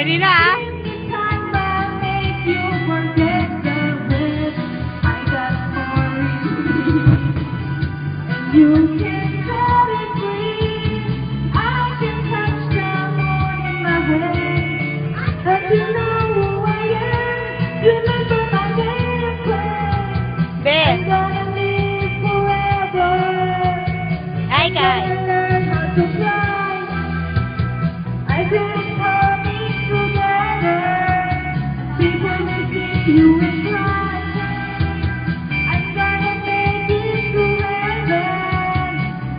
Ready na ah. You can set it free. I can touch the moon in my hand. But you know who I am. Remember my day of play. Be. I'm gonna live forever. Hi I'm guys. gonna learn how to fly. I couldn't hold me together. People may see you and cry. I'm gonna make it to heaven.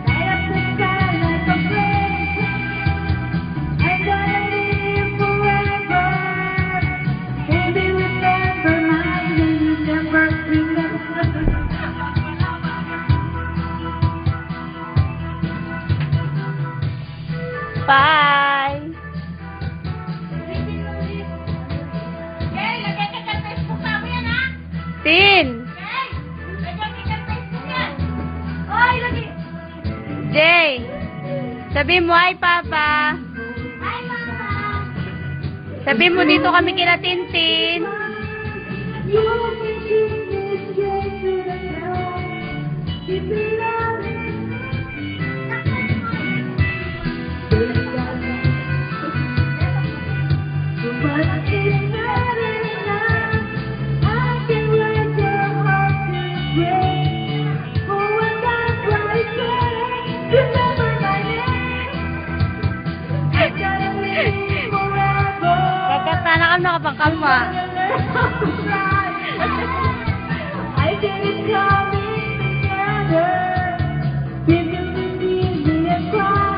Light up the sky like a flame. I'm gonna live forever. Baby, remember my name. Remember. Bye. Jay, lagay ka sa Facebook namin yan, ha? Tin. Jay, lagay ka sa Facebook yan. Oy, lagay. Jay. Sabi mo, hi Papa. Hi, Mama. Sabi mo, dito kami kina Tintin. You can keep me straight to the ground. Keep me low. But it's not enough. I can let your heart be brave. For when that bright day, remember my name. I gotta live forever. Papa, sana ka nakapagkama. I think it's coming together. People can see me and cry.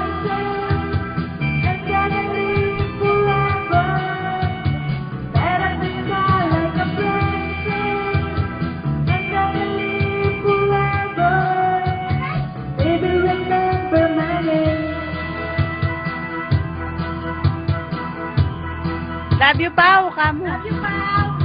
I'm gonna live forever. Light up the sky like a blessing. I'm gonna live forever. Baby, remember my name. Love you, Pao. Kamu. Love you, Pao.